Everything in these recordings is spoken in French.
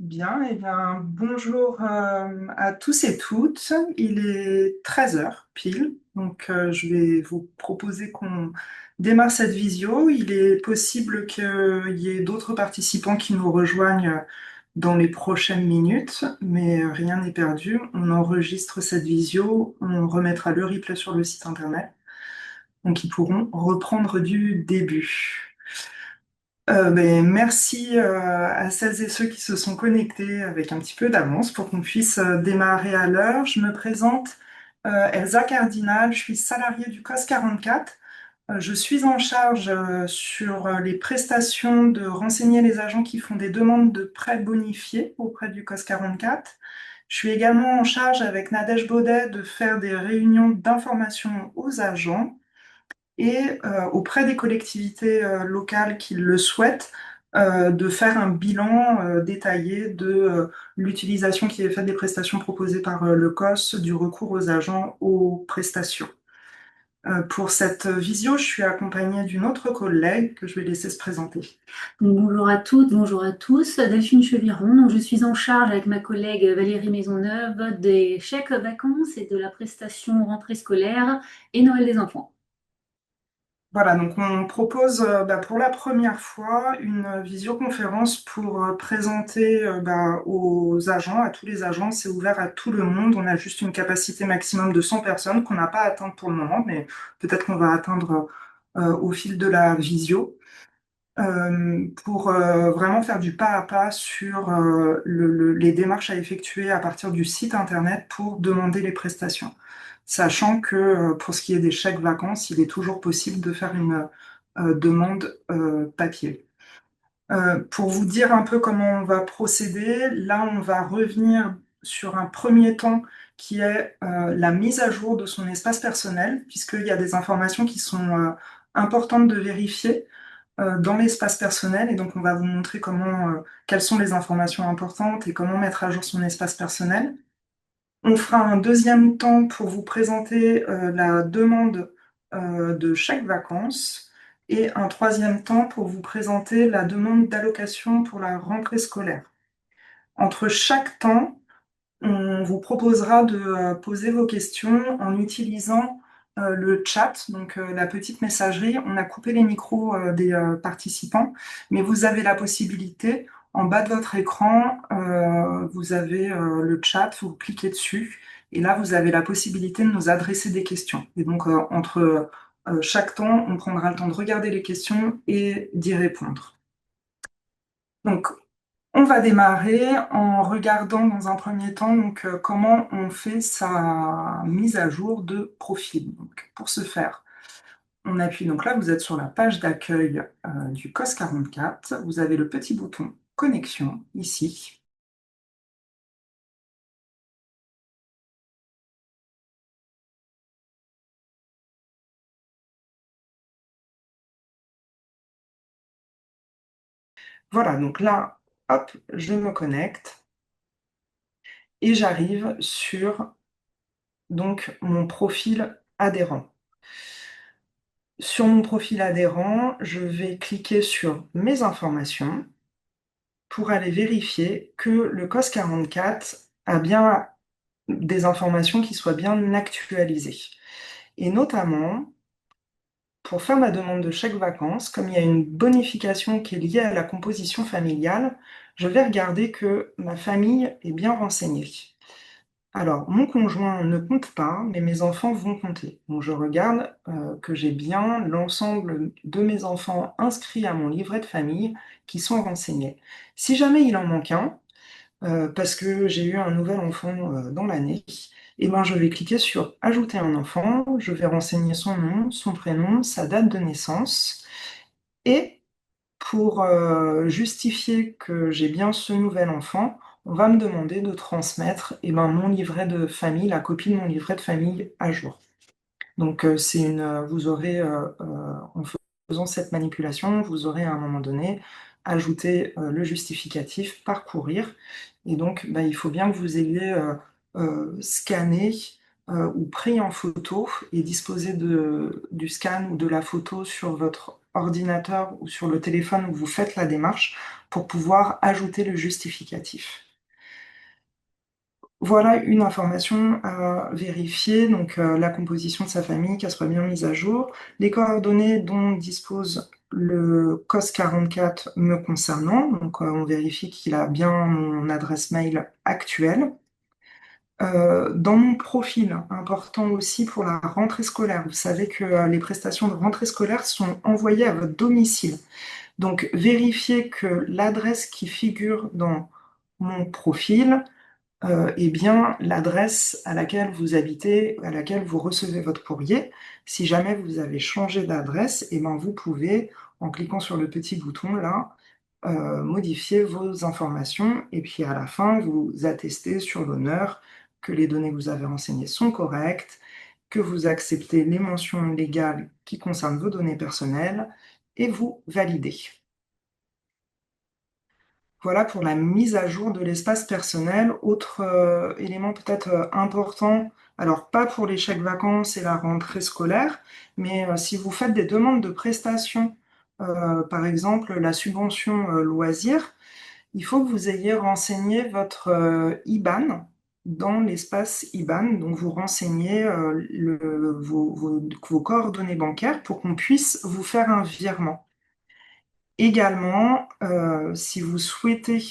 Bien, eh bien, bonjour à tous et toutes. Il est 13 heures pile, donc je vais vous proposer qu'on démarre cette visio. Il est possible qu'il y ait d'autres participants qui nous rejoignent dans les prochaines minutes, mais rien n'est perdu. On enregistre cette visio, on remettra le replay sur le site internet, donc ils pourront reprendre du début. Merci à celles et ceux qui se sont connectés avec un petit peu d'avance pour qu'on puisse démarrer à l'heure. Je me présente Elsa Cardinal, je suis salariée du COS 44. Je suis en charge sur les prestations de renseigner les agents qui font des demandes de prêts bonifiés auprès du COS 44. Je suis également en charge avec Nadège Baudet de faire des réunions d'information aux agents et auprès des collectivités locales qui le souhaitent, de faire un bilan détaillé de l'utilisation qui est faite des prestations proposées par le COS, du recours aux agents aux prestations. Pour cette visio, je suis accompagnée d'une autre collègue que je vais laisser se présenter. Bonjour à toutes, bonjour à tous. Delphine Cheviron. Donc, je suis en charge avec ma collègue Valérie Maisonneuve des chèques vacances et de la prestation rentrée scolaire et Noël des enfants. Voilà, donc on propose pour la première fois une visioconférence pour présenter aux agents, à tous les agents, c'est ouvert à tout le monde. On a juste une capacité maximum de 100 personnes qu'on n'a pas atteinte pour le moment, mais peut-être qu'on va atteindre au fil de la visio, pour vraiment faire du pas à pas sur les démarches à effectuer à partir du site internet pour demander les prestations. Sachant que pour ce qui est des chèques vacances, il est toujours possible de faire une demande papier. Pour vous dire un peu comment on va procéder, là on va revenir sur un premier temps qui est la mise à jour de son espace personnel, puisqu'il y a des informations qui sont importantes de vérifier dans l'espace personnel, et donc on va vous montrer quelles sont les informations importantes et comment mettre à jour son espace personnel. On fera un deuxième temps pour vous présenter la demande de chèque vacances et un troisième temps pour vous présenter la demande d'allocation pour la rentrée scolaire. Entre chaque temps, on vous proposera de poser vos questions en utilisant le chat, donc la petite messagerie. On a coupé les micros des participants, mais vous avez la possibilité, en bas de votre écran, vous avez le chat, vous cliquez dessus, et là, vous avez la possibilité de nous adresser des questions. Et donc, entre chaque temps, on prendra le temps de regarder les questions et d'y répondre. Donc, on va démarrer en regardant dans un premier temps comment on fait sa mise à jour de profil. Donc, pour ce faire, on appuie, donc là vous êtes sur la page d'accueil du COS 44, vous avez le petit bouton connexion ici. Voilà, donc là, hop, je me connecte et j'arrive sur donc mon profil adhérent. Sur mon profil adhérent, je vais cliquer sur mes informations pour aller vérifier que le COS 44 a bien des informations qui soient bien actualisées. Et notamment, pour faire ma demande de chèque vacances, comme il y a une bonification qui est liée à la composition familiale, je vais regarder que ma famille est bien renseignée. Alors, mon conjoint ne compte pas, mais mes enfants vont compter. Donc, je regarde que j'ai bien l'ensemble de mes enfants inscrits à mon livret de famille qui sont renseignés. Si jamais il en manque un, parce que j'ai eu un nouvel enfant dans l'année, et ben, je vais cliquer sur Ajouter un enfant, je vais renseigner son nom, son prénom, sa date de naissance, et pour justifier que j'ai bien ce nouvel enfant, on va me demander de transmettre mon livret de famille, la copie de mon livret de famille à jour. Donc vous aurez, en faisant cette manipulation, vous aurez à un moment donné ajouté le justificatif parcourir. Et donc il faut bien que vous ayez scanné ou pris en photo et disposé du scan ou de la photo sur votre ordinateur ou sur le téléphone où vous faites la démarche pour pouvoir ajouter le justificatif. Voilà une information à vérifier, donc la composition de sa famille, qu'elle soit bien mise à jour, les coordonnées dont dispose le COS 44 me concernant, donc on vérifie qu'il a bien mon adresse mail actuelle. Dans mon profil, important aussi pour la rentrée scolaire, vous savez que les prestations de rentrée scolaire sont envoyées à votre domicile. Donc vérifiez que l'adresse qui figure dans mon profil est bien l'adresse à laquelle vous habitez, à laquelle vous recevez votre courrier. Si jamais vous avez changé d'adresse, eh ben vous pouvez, en cliquant sur le petit bouton là, modifier vos informations et puis à la fin, vous attestez sur l'honneur que les données que vous avez renseignées sont correctes, que vous acceptez les mentions légales qui concernent vos données personnelles et vous validez. Voilà pour la mise à jour de l'espace personnel. Autre élément peut-être important, alors pas pour les chèques vacances et la rentrée scolaire, mais si vous faites des demandes de prestations, par exemple la subvention loisirs, il faut que vous ayez renseigné votre IBAN dans l'espace IBAN. Donc vous renseignez vos coordonnées bancaires pour qu'on puisse vous faire un virement. Également, si vous souhaitez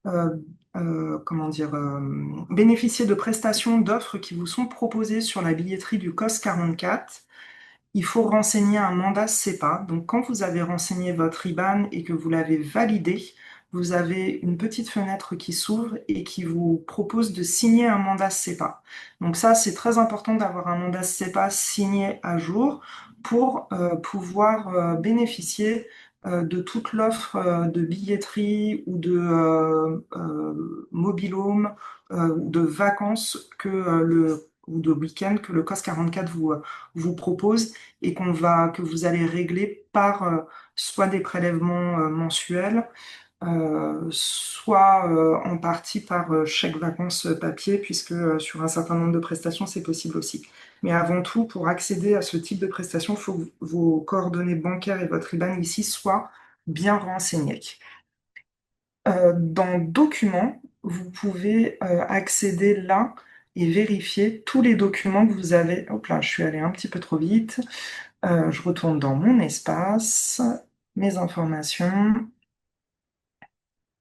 euh, comment dire, bénéficier de prestations d'offres qui vous sont proposées sur la billetterie du COS 44, il faut renseigner un mandat SEPA. Donc, quand vous avez renseigné votre IBAN et que vous l'avez validé, vous avez une petite fenêtre qui s'ouvre et qui vous propose de signer un mandat SEPA. Donc ça, c'est très important d'avoir un mandat SEPA signé à jour pour pouvoir bénéficier de toute l'offre de billetterie ou de mobil-home ou de vacances ou de week-end que le COS 44 vous propose et que vous allez régler par soit des prélèvements mensuels, soit en partie par chèque vacances papier, puisque sur un certain nombre de prestations, c'est possible aussi. Mais avant tout, pour accéder à ce type de prestation, il faut que vos coordonnées bancaires et votre IBAN ici soient bien renseignés. Dans Documents, vous pouvez accéder là et vérifier tous les documents que vous avez. Hop là, je suis allée un petit peu trop vite. Je retourne dans mon espace, mes informations,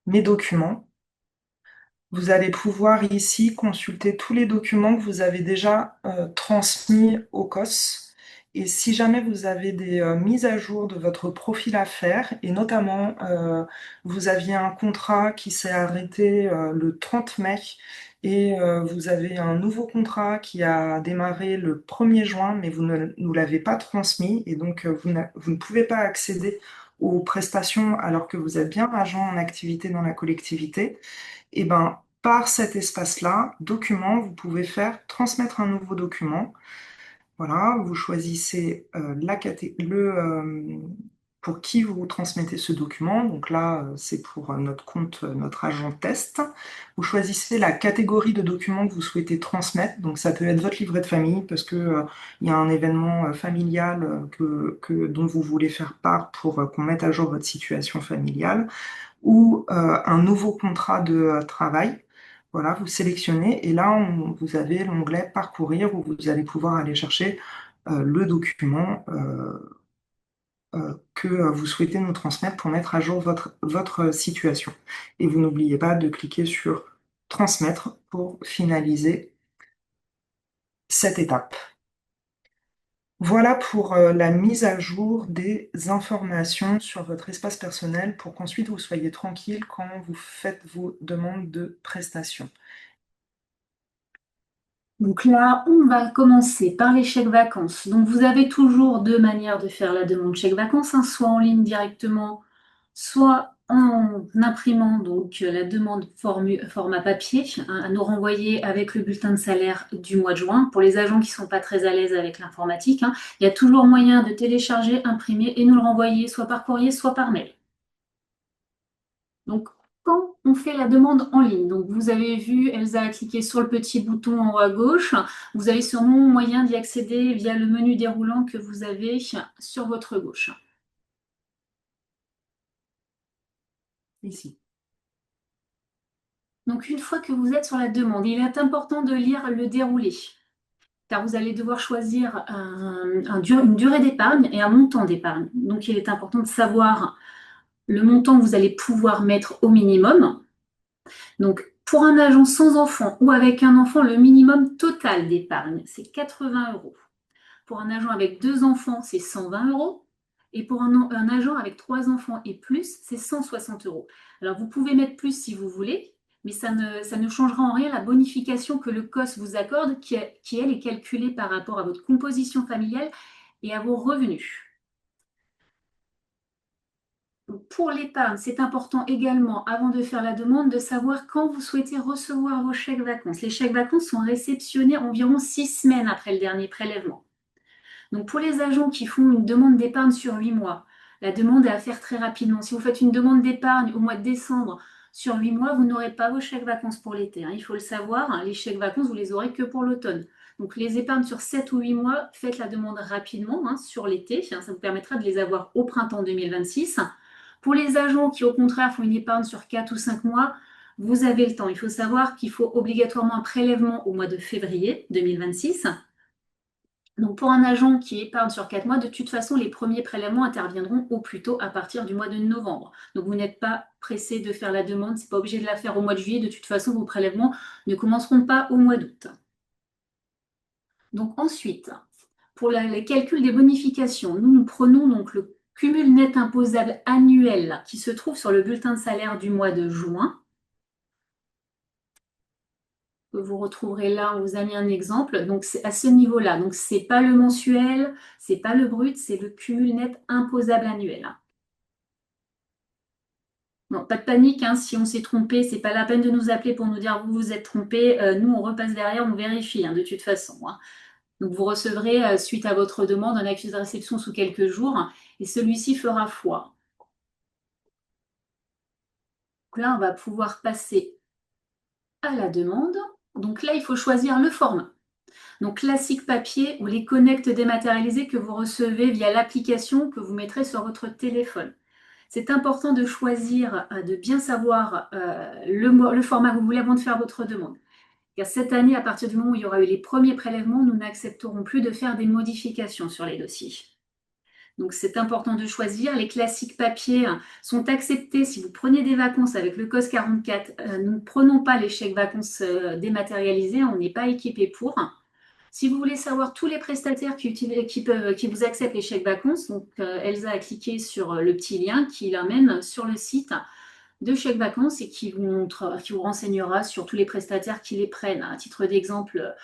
mes documents. Vous allez pouvoir ici consulter tous les documents que vous avez déjà transmis au COS. Et si jamais vous avez des mises à jour de votre profil à faire, et notamment vous aviez un contrat qui s'est arrêté le 30 mai, et vous avez un nouveau contrat qui a démarré le 1er juin, mais vous ne nous l'avez pas transmis, et donc vous ne pouvez pas accéder aux prestations alors que vous êtes bien agent en activité dans la collectivité, et ben, par cet espace-là, document, vous pouvez faire transmettre un nouveau document. Voilà, vous choisissez pour qui vous transmettez ce document. Donc là, c'est pour notre compte, notre agent test. Vous choisissez la catégorie de documents que vous souhaitez transmettre. Donc ça peut être votre livret de famille parce que il y a un événement familial dont vous voulez faire part pour qu'on mette à jour votre situation familiale ou un nouveau contrat de travail. Voilà, vous sélectionnez et là, vous avez l'onglet Parcourir où vous allez pouvoir aller chercher le document que vous souhaitez nous transmettre pour mettre à jour votre situation. Et vous n'oubliez pas de cliquer sur Transmettre pour finaliser cette étape. Voilà pour la mise à jour des informations sur votre espace personnel pour qu'ensuite vous soyez tranquille quand vous faites vos demandes de prestations. Donc là, on va commencer par les chèques vacances. Donc vous avez toujours deux manières de faire la demande chèque vacances, hein, soit en ligne directement, soit en imprimant donc la demande format papier, hein, à nous renvoyer avec le bulletin de salaire du mois de juin. Pour les agents qui ne sont pas très à l'aise avec l'informatique, hein, il y a toujours moyen de télécharger, imprimer et nous le renvoyer soit par courrier, soit par mail. Donc, quand on fait la demande en ligne, donc vous avez vu, Elsa a cliqué sur le petit bouton en haut à gauche. Vous avez sûrement moyen d'y accéder via le menu déroulant que vous avez sur votre gauche. ici. Donc, une fois que vous êtes sur la demande, il est important de lire le déroulé, car vous allez devoir choisir une durée d'épargne et un montant d'épargne. Donc, il est important de savoir le montant que vous allez pouvoir mettre au minimum. Donc, pour un agent sans enfant ou avec un enfant, le minimum total d'épargne, c'est 80 euros. Pour un agent avec 2 enfants, c'est 120 euros. Et pour un agent avec 3 enfants et plus, c'est 160 euros. Alors, vous pouvez mettre plus si vous voulez, mais ça ne changera en rien la bonification que le COS vous accorde, qui elle, est calculée par rapport à votre composition familiale et à vos revenus. Pour l'épargne, c'est important également, avant de faire la demande, de savoir quand vous souhaitez recevoir vos chèques vacances. Les chèques vacances sont réceptionnés environ 6 semaines après le dernier prélèvement. Donc pour les agents qui font une demande d'épargne sur 8 mois, la demande est à faire très rapidement. Si vous faites une demande d'épargne au mois de décembre sur 8 mois, vous n'aurez pas vos chèques vacances pour l'été. Il faut le savoir, les chèques vacances, vous les aurez que pour l'automne. Donc les épargnes sur 7 ou 8 mois, faites la demande rapidement sur l'été. Ça vous permettra de les avoir au printemps 2026. Pour les agents qui, au contraire, font une épargne sur 4 ou 5 mois, vous avez le temps. Il faut savoir qu'il faut obligatoirement un prélèvement au mois de février 2026. Donc pour un agent qui épargne sur 4 mois, de toute façon, les premiers prélèvements interviendront au plus tôt à partir du mois de novembre. Donc vous n'êtes pas pressé de faire la demande, c'est pas obligé de la faire au mois de juillet. De toute façon, vos prélèvements ne commenceront pas au mois d'août. Donc ensuite, pour les calculs des bonifications, nous prenons donc le cumul net imposable annuel qui se trouve sur le bulletin de salaire du mois de juin, que vous retrouverez là, on vous a mis un exemple. Donc c'est à ce niveau-là. Donc c'est pas le mensuel, c'est pas le brut, c'est le cumul net imposable annuel. Non, pas de panique, si on s'est trompé, c'est pas la peine de nous appeler pour nous dire vous vous êtes trompé. Nous, on repasse derrière, on vérifie de toute façon. Donc vous recevrez, suite à votre demande, un accusé de réception sous quelques jours et celui-ci fera foi. Donc là, on va pouvoir passer à la demande. Donc là, il faut choisir le format. Donc classique papier ou les connects dématérialisés que vous recevez via l'application que vous mettrez sur votre téléphone. C'est important de choisir, de bien savoir le format que vous voulez avant de faire votre demande. Car cette année, à partir du moment où il y aura eu les premiers prélèvements, nous n'accepterons plus de faire des modifications sur les dossiers. Donc c'est important de choisir. Les classiques papier sont acceptés si vous prenez des vacances avec le COS 44. Nous ne prenons pas les chèques vacances dématérialisés, on n'est pas équipé pour. Si vous voulez savoir tous les prestataires qui vous acceptent les chèques vacances, donc Elsa a cliqué sur le petit lien qui l'amène sur le site de chèques vacances et qui vous renseignera sur tous les prestataires qui les prennent. À titre d'exemple,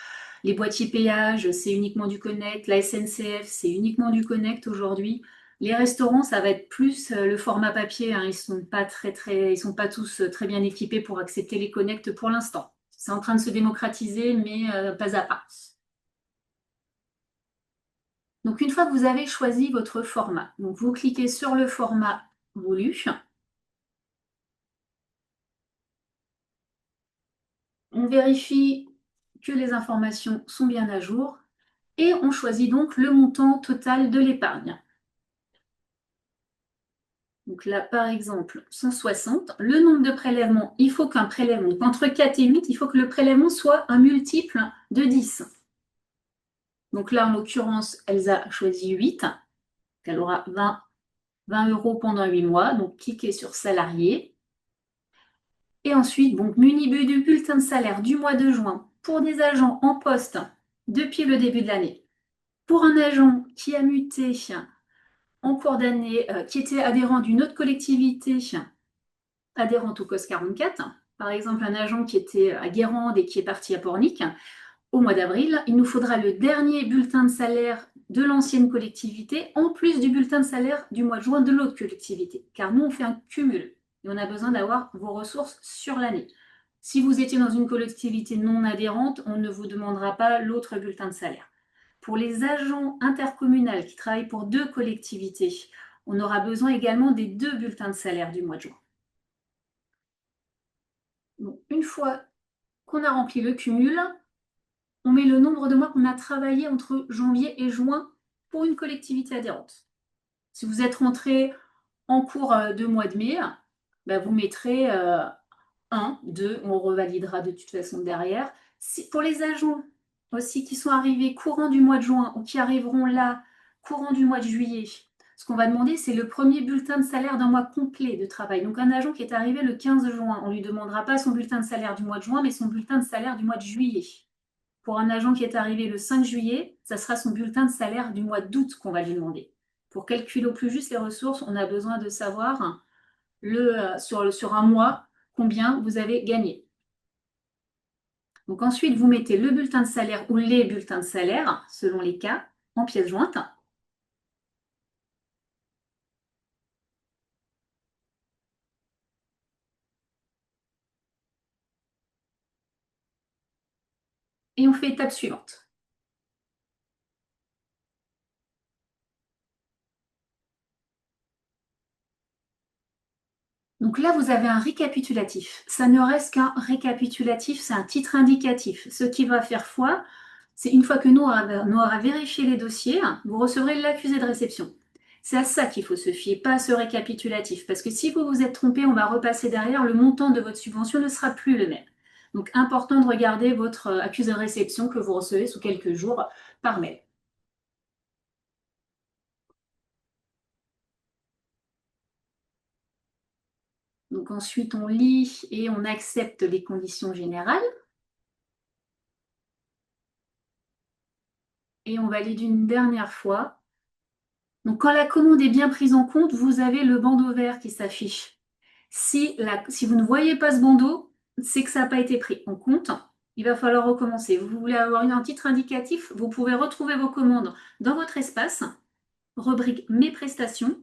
les boîtiers péage, c'est uniquement du Connect. La SNCF, c'est uniquement du Connect aujourd'hui. Les restaurants, ça va être plus le format papier. Ils sont pas tous très bien équipés pour accepter les Connect pour l'instant. C'est en train de se démocratiser, mais pas à pas. Donc une fois que vous avez choisi votre format, donc vous cliquez sur le format voulu. On vérifie que les informations sont bien à jour et on choisit donc le montant total de l'épargne. Donc là, par exemple, 160. Le nombre de prélèvements, il faut qu'un prélèvement, donc entre 4 et 8, il faut que le prélèvement soit un multiple de 10. Donc là, en l'occurrence, Elsa a choisi 8. Elle aura 20 euros pendant 8 mois. Donc, cliquez sur salarié. Et ensuite, donc, muni du bulletin de salaire du mois de juin pour des agents en poste depuis le début de l'année. Pour un agent qui a muté en cours d'année, qui était adhérent d'une autre collectivité adhérente au COS 44, par exemple un agent qui était à Guérande et qui est parti à Pornic, au mois d'avril, il nous faudra le dernier bulletin de salaire de l'ancienne collectivité en plus du bulletin de salaire du mois de juin de l'autre collectivité. Car nous, on fait un cumul et on a besoin d'avoir vos ressources sur l'année. Si vous étiez dans une collectivité non adhérente, on ne vous demandera pas l'autre bulletin de salaire. Pour les agents intercommunaux qui travaillent pour 2 collectivités, on aura besoin également des 2 bulletins de salaire du mois de juin. Donc, une fois qu'on a rempli le cumul, on met le nombre de mois qu'on a travaillé entre janvier et juin pour une collectivité adhérente. Si vous êtes rentré en cours de mois de mai, vous mettrez 1, 2, on revalidera de toute façon derrière. Pour les agents aussi qui sont arrivés courant du mois de juin ou qui arriveront là courant du mois de juillet, ce qu'on va demander, c'est le premier bulletin de salaire d'un mois complet de travail. Donc un agent qui est arrivé le 15 juin, on ne lui demandera pas son bulletin de salaire du mois de juin, mais son bulletin de salaire du mois de juillet. Pour un agent qui est arrivé le 5 juillet, ça sera son bulletin de salaire du mois d'août qu'on va lui demander. Pour calculer au plus juste les ressources, on a besoin de savoir sur un mois combien vous avez gagné. Donc ensuite, vous mettez le bulletin de salaire ou les bulletins de salaire, selon les cas, en pièce jointe. Et on fait étape suivante. Donc là, vous avez un récapitulatif. Ça ne reste qu'un récapitulatif, c'est un titre indicatif. Ce qui va faire foi, c'est une fois que nous aura vérifié les dossiers, vous recevrez l'accusé de réception. C'est à ça qu'il faut se fier, pas à ce récapitulatif. Parce que si vous vous êtes trompé, on va repasser derrière, le montant de votre subvention ne sera plus le même. Donc important de regarder votre accusé de réception que vous recevez sous quelques jours par mail. Donc ensuite, on lit et on accepte les conditions générales. Et on valide une dernière fois. Donc quand la commande est bien prise en compte, vous avez le bandeau vert qui s'affiche. Si vous ne voyez pas ce bandeau, c'est que ça n'a pas été pris en compte. Il va falloir recommencer. Vous voulez avoir un titre indicatif, vous pouvez retrouver vos commandes dans votre espace, rubrique Mes prestations.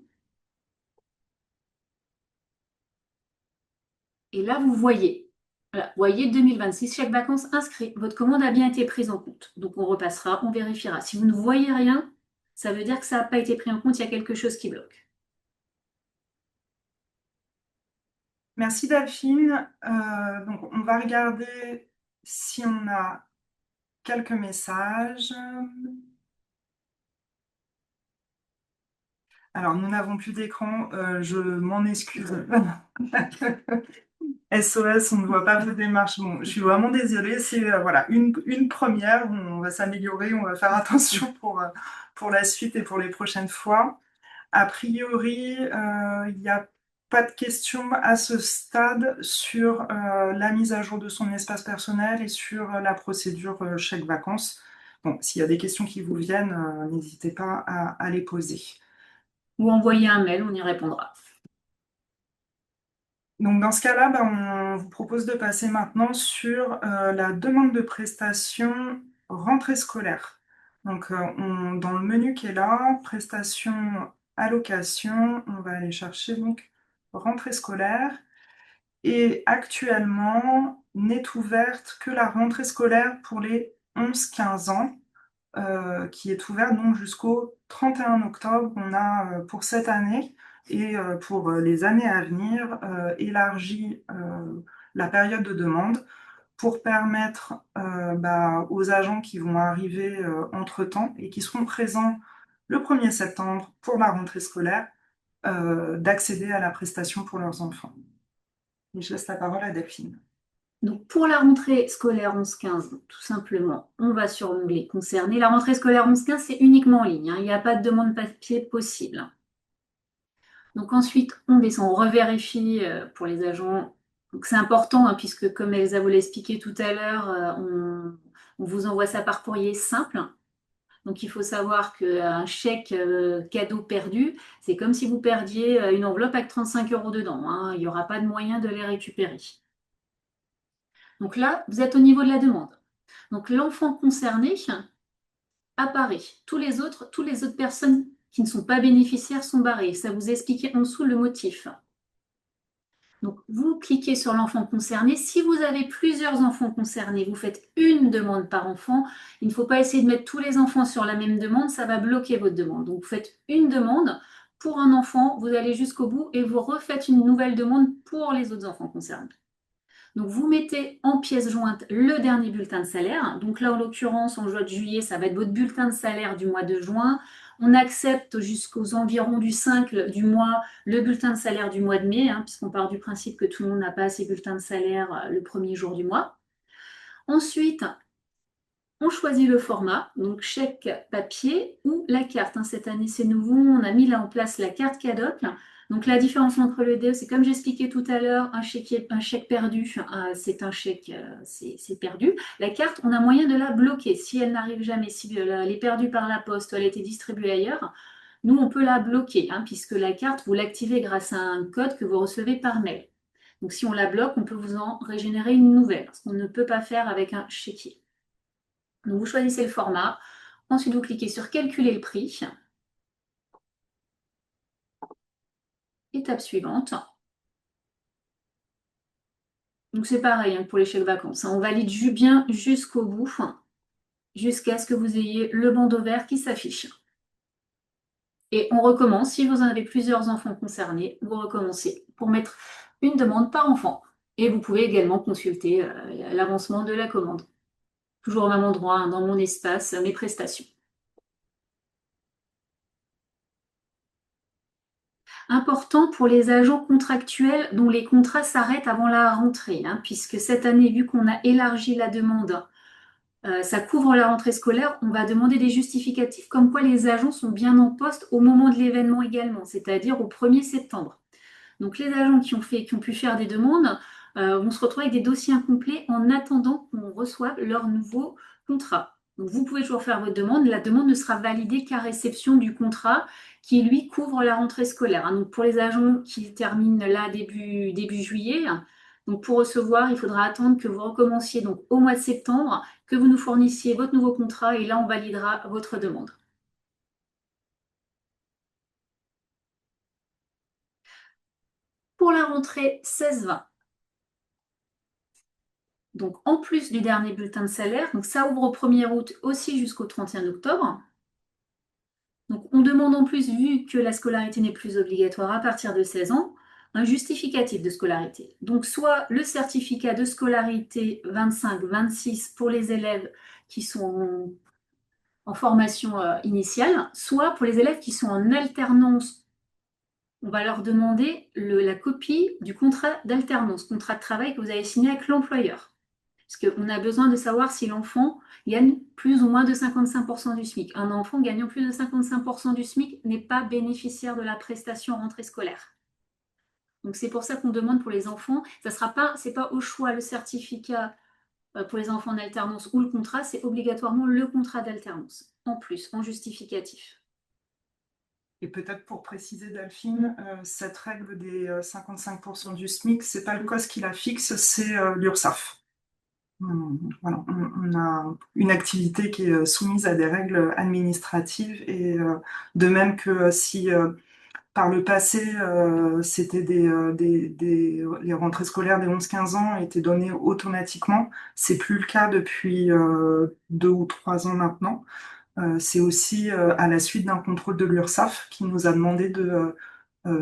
Et là, vous voyez. Voilà, voyez 2026, chèque vacances inscrit. Votre commande a bien été prise en compte. Donc on repassera, on vérifiera. Si vous ne voyez rien, ça veut dire que ça n'a pas été pris en compte, il y a quelque chose qui bloque. Merci Delphine. Donc on va regarder si on a quelques messages. Alors nous n'avons plus d'écran, je m'en excuse. SOS, on ne voit pas vos démarches. Bon, je suis vraiment désolée, c'est voilà, une première, on va s'améliorer, on va faire attention pour la suite et pour les prochaines fois. A priori, il n'y a pas de questions à ce stade sur la mise à jour de son espace personnel et sur la procédure chèque vacances. Bon, s'il y a des questions qui vous viennent, n'hésitez pas à les poser. Ou envoyer un mail, on y répondra. Donc dans ce cas-là, on vous propose de passer maintenant sur la demande de prestation rentrée scolaire. Donc dans le menu qui est là, prestation allocation, on va aller chercher donc rentrée scolaire. Et actuellement, n'est ouverte que la rentrée scolaire pour les 11-15 ans, qui est ouverte donc jusqu'au 31 octobre. On a pour cette année et pour les années à venir élargi la période de demande pour permettre aux agents qui vont arriver entre-temps et qui seront présents le 1er septembre pour la rentrée scolaire d'accéder à la prestation pour leurs enfants. Et je laisse la parole à Delphine. Donc pour la rentrée scolaire 11-15, tout simplement, on va sur l'onglet concerné. La rentrée scolaire 11-15, c'est uniquement en ligne, hein. Il n'y a pas de demande papier possible. Donc ensuite, on descend, on revérifie pour les agents. Donc c'est important, hein, puisque comme Elsa vous l'a expliqué tout à l'heure, on vous envoie ça par courrier simple. Donc il faut savoir qu'un chèque cadeau perdu, c'est comme si vous perdiez une enveloppe avec 35 € dedans, hein. Il n'y aura pas de moyen de les récupérer. Donc là, vous êtes au niveau de la demande. Donc l'enfant concerné apparaît. Toutes les autres personnes qui ne sont pas bénéficiaires sont barrées. Ça vous expliquait en dessous le motif. Donc vous cliquez sur l'enfant concerné. Si vous avez plusieurs enfants concernés, vous faites une demande par enfant. Il ne faut pas essayer de mettre tous les enfants sur la même demande, ça va bloquer votre demande. Donc vous faites une demande pour un enfant, vous allez jusqu'au bout et vous refaites une nouvelle demande pour les autres enfants concernés. Donc, vous mettez en pièce jointe le dernier bulletin de salaire. Donc là, en l'occurrence, en juin de juillet, ça va être votre bulletin de salaire du mois de juin. On accepte jusqu'aux environs du 5 du mois le bulletin de salaire du mois de mai, hein, puisqu'on part du principe que tout le monde n'a pas ses bulletins de salaire le premier jour du mois. Ensuite, on choisit le format, donc chèque papier ou la carte, hein. Cette année, c'est nouveau, on a mis là en place la carte Cadoc. Donc la différence entre les deux, c'est comme j'expliquais tout à l'heure, un chèque perdu, c'est un chèque, c'est perdu. La carte, on a moyen de la bloquer. Si elle n'arrive jamais, si elle est perdue par la poste ou elle a été distribuée ailleurs, nous, on peut la bloquer, hein, puisque la carte, vous l'activez grâce à un code que vous recevez par mail. Donc si on la bloque, on peut vous en régénérer une nouvelle, ce qu'on ne peut pas faire avec un chéquier. Donc vous choisissez le format, ensuite vous cliquez sur calculer le prix. Étape suivante. Donc c'est pareil, hein, pour les chèques vacances, hein. On valide bien jusqu'au bout, jusqu'à ce que vous ayez le bandeau vert qui s'affiche. Et on recommence, si vous en avez plusieurs enfants concernés, vous recommencez pour mettre une demande par enfant. Et vous pouvez également consulter l'avancement de la commande. Toujours au même endroit, hein, dans mon espace, mes prestations. Important pour les agents contractuels dont les contrats s'arrêtent avant la rentrée, hein, puisque cette année, vu qu'on a élargi la demande, ça couvre la rentrée scolaire, on va demander des justificatifs comme quoi les agents sont bien en poste au moment de l'événement également, c'est-à-dire au 1er septembre. Donc les agents qui ont pu faire des demandes vont se retrouver avec des dossiers incomplets en attendant qu'on reçoive leur nouveau contrat. Donc vous pouvez toujours faire votre demande, la demande ne sera validée qu'à réception du contrat qui lui couvre la rentrée scolaire, hein. Donc pour les agents qui terminent là début juillet, donc pour recevoir, il faudra attendre que vous recommenciez donc au mois de septembre, que vous nous fournissiez votre nouveau contrat et là on validera votre demande. Pour la rentrée 16-20, donc en plus du dernier bulletin de salaire, donc ça ouvre au 1er août aussi jusqu'au 31 octobre. Donc on demande en plus, vu que la scolarité n'est plus obligatoire à partir de 16 ans, un justificatif de scolarité. Donc soit le certificat de scolarité 25-26 pour les élèves qui sont en formation initiale, soit pour les élèves qui sont en alternance. On va leur demander la copie du contrat d'alternance, contrat de travail que vous avez signé avec l'employeur. Parce qu'on a besoin de savoir si l'enfant gagne plus ou moins de 55% du SMIC. Un enfant gagnant plus de 55% du SMIC n'est pas bénéficiaire de la prestation rentrée scolaire. Donc c'est pour ça qu'on demande pour les enfants, c'est pas au choix le certificat pour les enfants en alternance ou le contrat, c'est obligatoirement le contrat d'alternance, en plus, en justificatif. Et peut-être pour préciser, Delphine, cette règle des 55% du SMIC, c'est pas le COS qui la fixe, c'est l'URSSAF. Voilà, on a une activité qui est soumise à des règles administratives et de même que si par le passé c'était les rentrées scolaires des 11-15 ans étaient données automatiquement, c'est plus le cas depuis 2 ou 3 ans maintenant. C'est aussi à la suite d'un contrôle de l'URSSAF qui nous a demandé de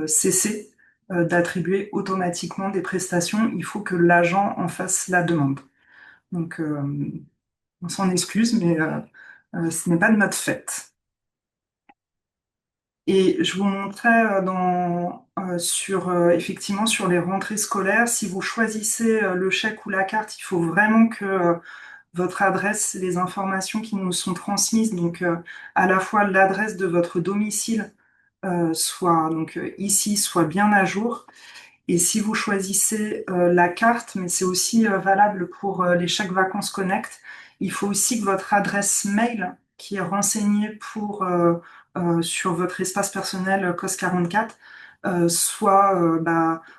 cesser d'attribuer automatiquement des prestations. Il faut que l'agent en fasse la demande. Donc, on s'en excuse, mais ce n'est pas de notre fait. Et je vous montrais effectivement sur les rentrées scolaires, si vous choisissez le chèque ou la carte, il faut vraiment que votre adresse, les informations qui nous sont transmises, donc à la fois l'adresse de votre domicile, soit donc ici, soit bien à jour. Et si vous choisissez la carte, mais c'est aussi valable pour les chèques vacances Connect, il faut aussi que votre adresse mail qui est renseignée sur votre espace personnel COS44 soit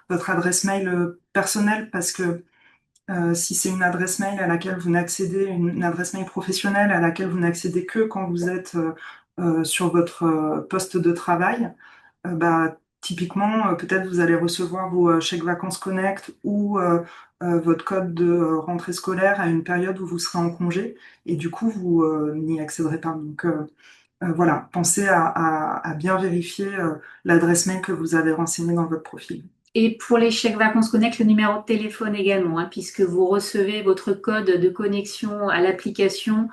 votre adresse mail personnelle parce que si c'est une adresse mail à laquelle vous n'accédez, une adresse mail professionnelle à laquelle vous n'accédez que quand vous êtes sur votre poste de travail, typiquement, peut-être vous allez recevoir vos chèques vacances Connect ou votre code de rentrée scolaire à une période où vous serez en congé et du coup, vous n'y accéderez pas. Donc voilà, pensez à bien vérifier l'adresse mail que vous avez renseignée dans votre profil. Et pour les chèques vacances Connect, le numéro de téléphone également, hein, puisque vous recevez votre code de connexion à l'application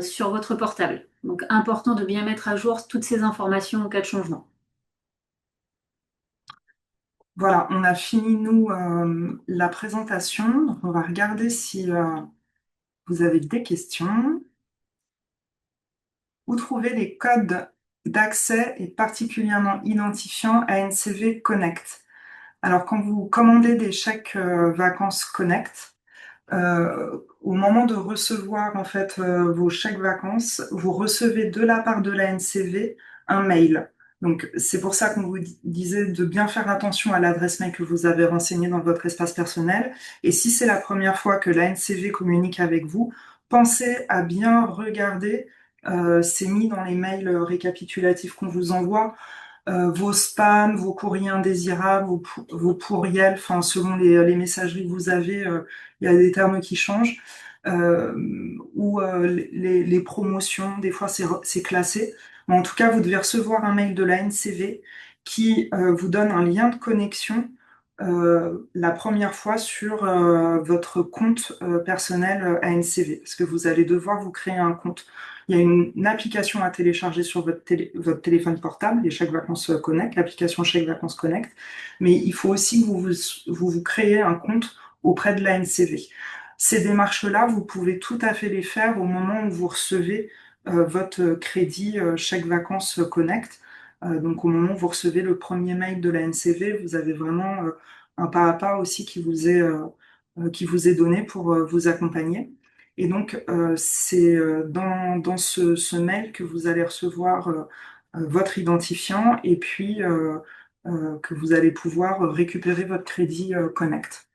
sur votre portable. Donc, important de bien mettre à jour toutes ces informations en cas de changement. Voilà, on a fini, nous, la présentation. Donc, on va regarder si vous avez des questions. Où trouver les codes d'accès et particulièrement identifiants à NCV Connect? Alors, quand vous commandez des chèques vacances Connect, au moment de recevoir en fait vos chèques vacances, vous recevez de la part de la NCV un mail. Donc c'est pour ça qu'on vous disait de bien faire attention à l'adresse mail que vous avez renseignée dans votre espace personnel. Et si c'est la première fois que la NCV communique avec vous, pensez à bien regarder. C'est mis dans les mails récapitulatifs qu'on vous envoie vos spams, vos courriers indésirables, vos courriels, enfin selon les messageries que vous avez, il y a des termes qui changent, euh, ou les promotions, des fois c'est classé. Mais en tout cas, vous devez recevoir un mail de la NCV qui vous donne un lien de connexion la première fois sur votre compte personnel ANCV, parce que vous allez devoir vous créer un compte. Il y a une application à télécharger sur votre téléphone portable, les Chèques Vacances Connect, l'application Chèques Vacances Connect, mais il faut aussi que vous créez un compte auprès de la NCV. Ces démarches-là, vous pouvez tout à fait les faire au moment où vous recevez votre crédit Chèques Vacances Connect. Donc au moment où vous recevez le premier mail de la NCV, vous avez vraiment un pas à pas aussi qui vous est donné pour vous accompagner. Et donc, c'est dans ce mail que vous allez recevoir votre identifiant et puis que vous allez pouvoir récupérer votre crédit Connect.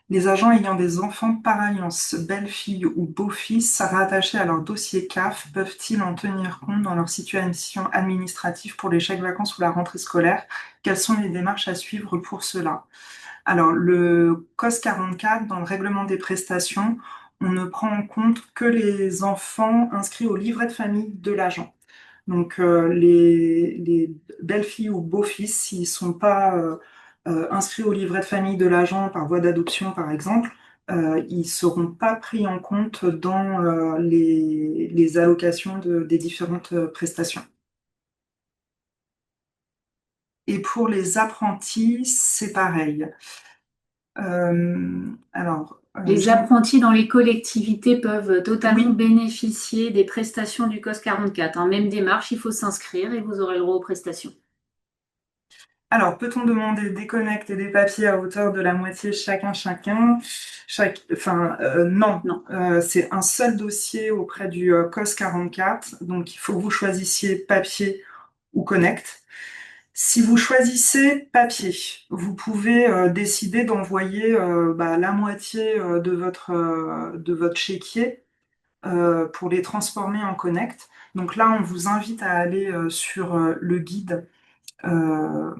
Les agents ayant des enfants par alliance, belle-fille ou beau-fils, rattachés à leur dossier CAF, peuvent-ils en tenir compte dans leur situation administrative pour les chèques vacances ou la rentrée scolaire? Quelles sont les démarches à suivre pour cela? Alors, le COS 44, dans le règlement des prestations, on ne prend en compte que les enfants inscrits au livret de famille de l'agent. Donc, les belles-filles ou beaux-fils, s'ils ne sont pas inscrits au livret de famille de l'agent par voie d'adoption, par exemple, ils ne seront pas pris en compte dans les allocations des différentes prestations. Et pour les apprentis, c'est pareil. Les apprentis dans les collectivités peuvent totalement Oui, bénéficier des prestations du COS 44. En même démarche, il faut s'inscrire et vous aurez le droit aux prestations. alors peut-on demander des connectes et des papiers à hauteur de la moitié chacun? Enfin, non. Non. C'est un seul dossier auprès du COS 44, donc il faut que vous choisissiez papier ou connect. Si vous choisissez papier, vous pouvez décider d'envoyer la moitié de votre chéquier pour les transformer en connect. Donc là, on vous invite à aller sur le guide euh,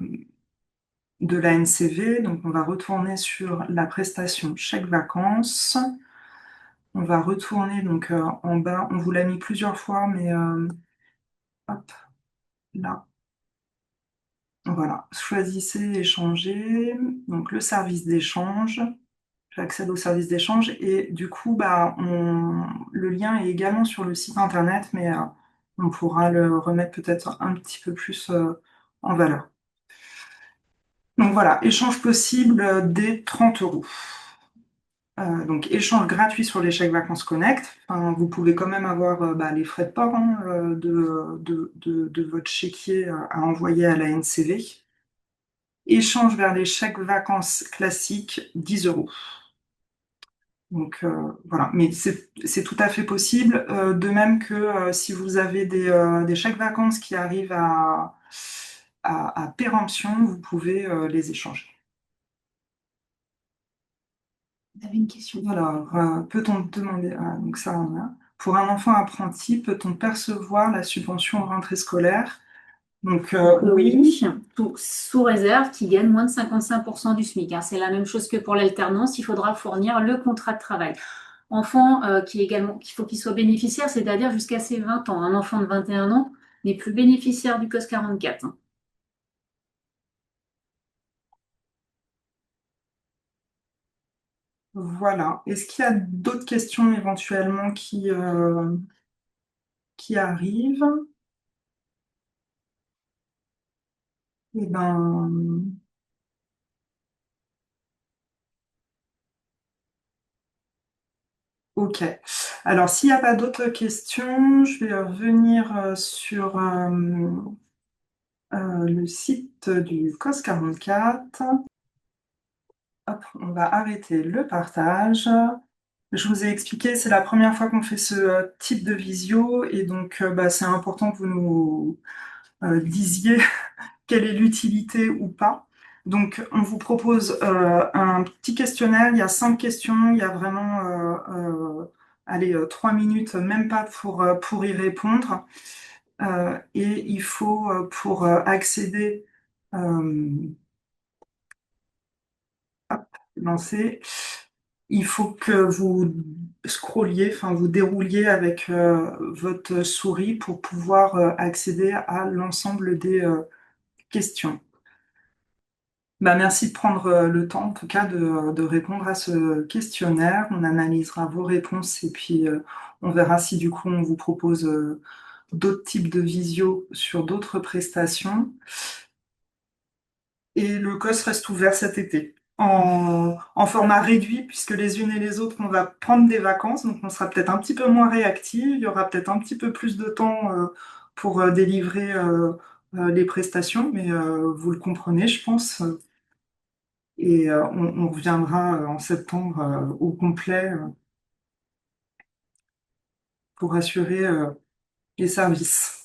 de la NCV. Donc, on va retourner sur la prestation chèque vacances. On va retourner donc en bas. On vous l'a mis plusieurs fois, mais hop, là. Voilà. Choisissez échanger. Donc, le service d'échange. J'accède au service d'échange et du coup, le lien est également sur le site internet, mais on pourra le remettre peut-être un petit peu plus en valeur. Donc voilà, échange possible dès 30 euros. Donc échange gratuit sur les chèques vacances Connect. Enfin, vous pouvez quand même avoir les frais de port hein, de votre chéquier à envoyer à la NCV. Échange vers les chèques vacances classiques, 10 euros. Donc voilà, mais c'est tout à fait possible. De même que si vous avez des chèques vacances qui arrivent à péremption, vous pouvez les échanger. Vous avez une question? Alors, peut-on demander, donc ça on a. Pour un enfant apprenti, peut-on percevoir la subvention rentrée scolaire? Donc oui, Oui, sous réserve qu'il gagne moins de 55% du SMIC, hein. C'est la même chose que pour l'alternance, il faudra fournir le contrat de travail. Enfant qui est également, qu'il faut qu'il soit bénéficiaire, c'est-à-dire jusqu'à ses 20 ans. Un enfant de 21 ans n'est plus bénéficiaire du COS 44, hein. voilà. Est-ce qu'il y a d'autres questions éventuellement qui... qui arrive. Eh ben, ok. Alors, s'il n'y a pas d'autres questions, je vais revenir sur le site du COS 44. Hop, on va arrêter le partage. Je vous ai expliqué, c'est la première fois qu'on fait ce type de visio et donc bah, c'est important que vous nous disiez quelle est l'utilité ou pas. Donc, on vous propose un petit questionnaire. Il y a 5 questions. Il y a vraiment, allez, 3 minutes, même pas pour y répondre. Et il faut, pour accéder, euh, hop, lancer, il faut que vous scrolliez, enfin, vous dérouliez avec votre souris pour pouvoir accéder à l'ensemble des questions. Bah, merci de prendre le temps, en tout cas, de répondre à ce questionnaire. On analysera vos réponses et puis on verra si du coup on vous propose d'autres types de visio sur d'autres prestations. Et le COS reste ouvert cet été en format réduit, puisque les unes et les autres, on va prendre des vacances, donc on sera peut-être un petit peu moins réactif, il y aura peut-être un petit peu plus de temps pour délivrer les prestations, mais vous le comprenez, je pense. Et on reviendra en septembre au complet pour assurer les services.